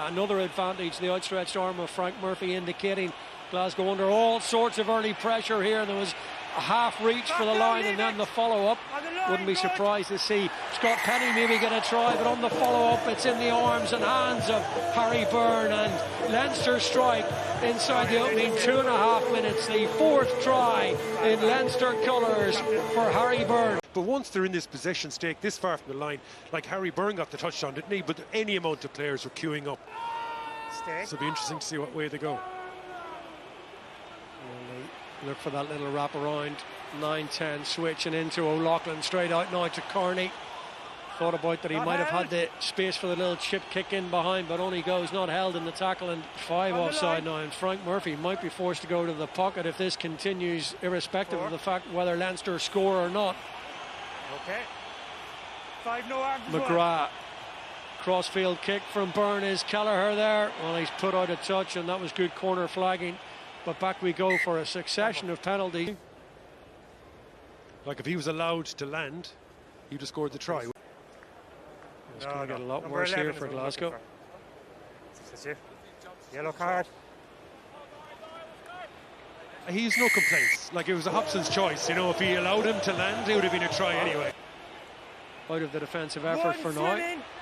Another advantage, the outstretched arm of Frank Murphy, indicating Glasgow under all sorts of early pressure here. There was a half reach for the line and then the follow-up. Wouldn't be surprised to see Scott Penny maybe get a try, but on the follow-up it's in the arms and hands of Harry Byrne, and Leinster strike inside the opening 2.5 minutes. The fourth try in Leinster colours for Harry Byrne. But once they're in this possession stake this far from the line, like Harry Byrne got the touchdown, didn't he? But any amount of players were queuing up. So it'll be interesting to see what way they go. Look for that little wrap around 9-10 switch and into O'Loughlin, straight out now to Kearney. Thought about that he might have had the space for the little chip kick in behind, but only goes, not held in the tackle, and 5 offside now. And Frank Murphy might be forced to go to the pocket if this continues, irrespective of the fact whether Leinster score or not. Okay. 5 no arms. McGrath. Crossfield kick from Byrne. Is Kelleher there? Well, he's put out a touch, and that was good corner flagging. But back we go for a succession of penalties. Like if he was allowed to land, he'd have scored the try. It's going to get a lot worse here for Glasgow. Yellow card. He's no complaints. Like it was a Hobson's choice. You know, if he allowed him to land, it would have been a try anyway. Out of the defensive effort for now.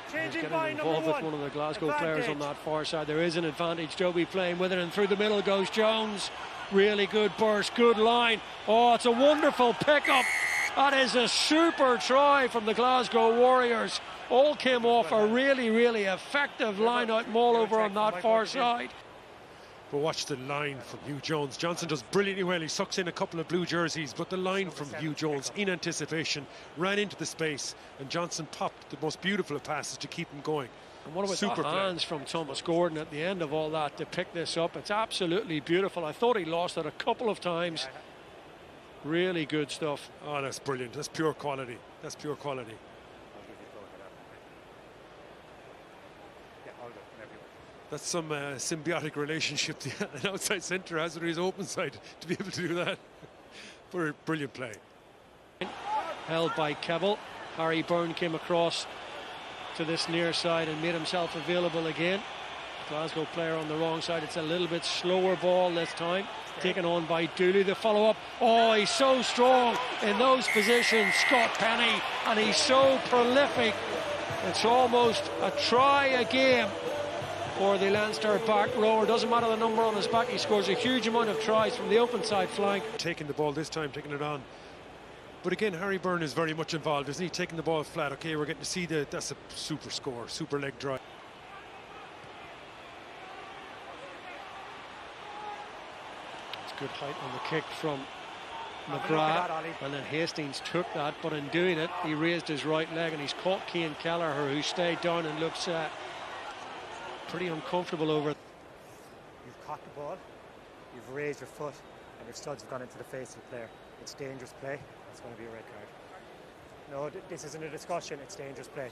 He's getting involved with one of the Glasgow players on that far side. There is an advantage. Joby playing with it, and through the middle goes Jones. Really good burst, good line. Oh, it's a wonderful pickup. That is a super try from the Glasgow Warriors. All came off a really, really effective line-out maul over on that far side. But watch the line from Hugh Jones. Johnson does brilliantly well. He sucks in a couple of blue jerseys, but the line from Hugh Jones in anticipation ran into the space, and Johnson popped the most beautiful of passes to keep him going. And what about the hands from Thomas Gordon at the end of all that to pick this up? It's absolutely beautiful. I thought he lost it a couple of times. Really good stuff. Oh, that's brilliant. That's pure quality. That's pure quality. That's some symbiotic relationship an outside centre has with his open side to be able to do that. For a brilliant play. Held by Kevill. Harry Byrne came across to this near side and made himself available again. Glasgow player on the wrong side. It's a little bit slower ball this time. Taken on by Dooley. The follow-up. Oh, he's so strong in those positions, Scott Penny, and he's so prolific. It's almost a try a game for the Leinster back rower. Doesn't matter the number on his back, he scores a huge amount of tries from the open side flank. Taking the ball this time, taking it on. But again, Harry Byrne is very much involved, isn't he? Taking the ball flat. Okay, we're getting to see that's a super score, super leg drive. It's good height on the kick from McGrath, and then Hastings took that, but in doing it, he raised his right leg and he's caught Cian Kelleher, who stayed down and looks pretty uncomfortable over it. You've caught the ball, you've raised your foot, and your studs have gone into the face of the player. It's dangerous play. It's going to be a red card. No, this isn't a discussion. It's dangerous play.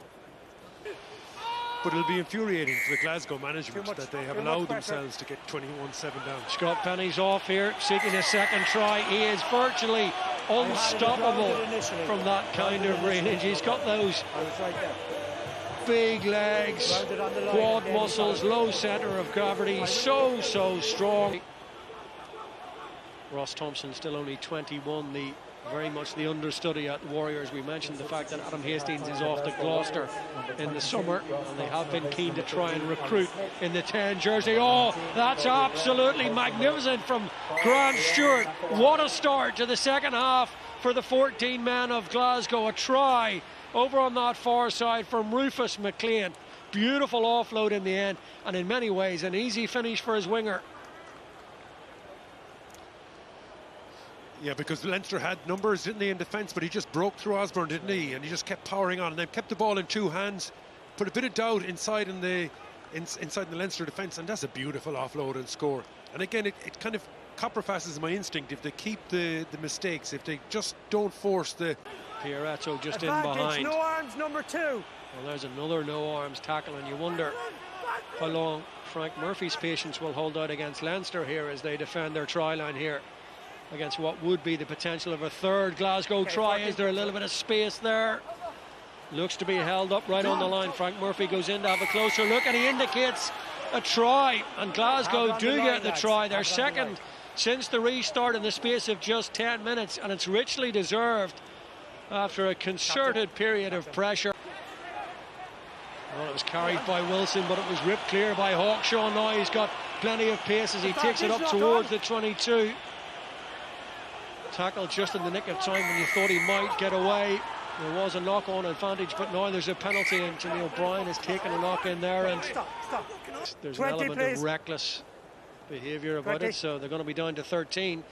But it'll be infuriating for the Glasgow management that they have allowed themselves to get 21-7 down. Scott Penny's off here, seeking a second try. He is virtually unstoppable from that kind of range. He's got those big legs, quad muscles, low centre of gravity, so strong. Ross Thompson still only 21, very much the understudy at the Warriors. We mentioned the fact that Adam Hastings is off to Gloucester in the summer, and they have been keen to try and recruit in the 10 jersey. Oh, that's absolutely magnificent from Grant Stewart. What a start to the second half for the 14 men of Glasgow. A try over on that far side from Rufus McLean. Beautiful offload in the end, and in many ways an easy finish for his winger. Yeah, because Leinster had numbers, didn't they, in defence, but he just broke through Osborne, didn't he? And he just kept powering on, and then kept the ball in 2 hands, put a bit of doubt inside in the Leinster defence, and that's a beautiful offload and score. And again, it kind of copperfaces my instinct if they keep the mistakes, if they just don't force the... Pieretto just in behind. No arms, number 2. Well, there's another no arms tackle, and you wonder how long Frank Murphy's patience will hold out against Leinster here as they defend their try line here against what would be the potential of a third Glasgow try. Is there a little bit of space there? Looks to be held up right on the line. Frank Murphy goes in to have a closer look, and he indicates a try, and Glasgow do get the try, their Have it on the second line. since the restart in the space of just 10 minutes, and it's richly deserved after a concerted period of pressure. Well, it was carried by Wilson, but it was ripped clear by Hawkshaw. Now he's got plenty of pace as he takes it up towards the 22. Tackled just in the nick of time when you thought he might get away. There was a knock-on advantage, but now there's a penalty, and Jimmy O'Brien has taken a knock in there, and there's an element of reckless behaviour about it, so they're going to be down to 13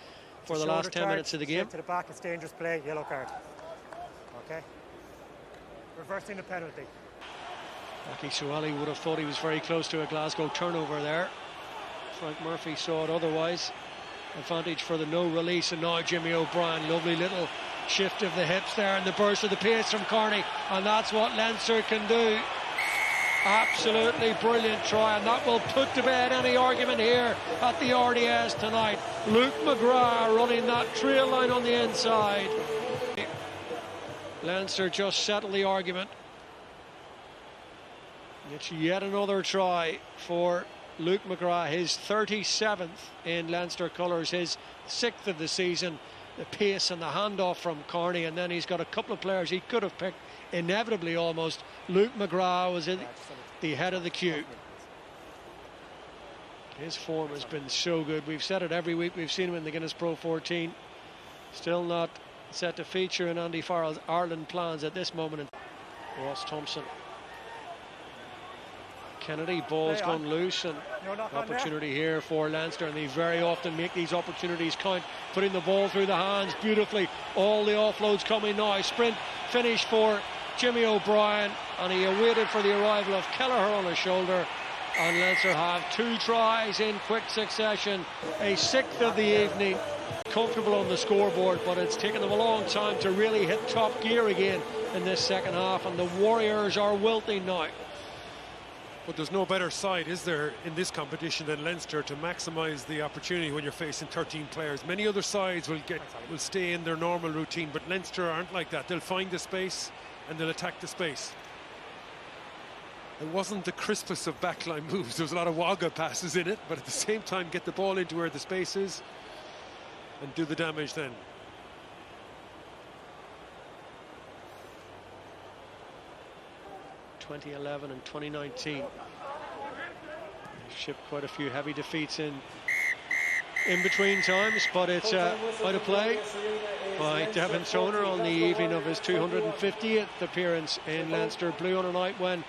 for the last 10 minutes of the game. To the back, it's dangerous play, yellow card. Okay. Reversing the penalty. Aki Suwali would have thought he was very close to a Glasgow turnover there. Frank Murphy saw it otherwise. Advantage for the no release, and now Jimmy O'Brien. Lovely little shift of the hips there, and the burst of the pace from Carney, and that's what Leinster can do. Absolutely brilliant try, and that will put to bed any argument here at the RDS tonight. Luke McGrath running that trail line on the inside. Leinster just settled the argument. It's yet another try for Luke McGrath, his 37th in Leinster colours, his 6th of the season. The pace and the handoff from Carney, and then he's got a couple of players he could have picked, inevitably almost. Luke McGrath was at the head of the queue. His form has been so good. We've said it every week. We've seen him in the Guinness PRO14. Still not set to feature in Andy Farrell's Ireland plans at this moment. Ross Thompson. Kennedy, ball's gone loose, and opportunity here for Leinster, and they very often make these opportunities count, putting the ball through the hands beautifully. All the offloads coming now. Sprint finish for Jimmy O'Brien, and he awaited for the arrival of Kelleher on his shoulder, and Leinster have 2 tries in quick succession, a 6th of the evening. Comfortable on the scoreboard, but it's taken them a long time to really hit top gear again in this second half, and the Warriors are wilting now. But there's no better side, is there, in this competition than Leinster to maximise the opportunity when you're facing 13 players. Many other sides will stay in their normal routine, but Leinster aren't like that. They'll find the space and they'll attack the space. It wasn't the crispest of backline moves. There was a lot of wagga passes in it, but at the same time get the ball into where the space is and do the damage then. 2011 and 2019. They've shipped quite a few heavy defeats in between times, but it's out of play by Devin Toner on the evening of his 250th appearance in Leinster blue on a night when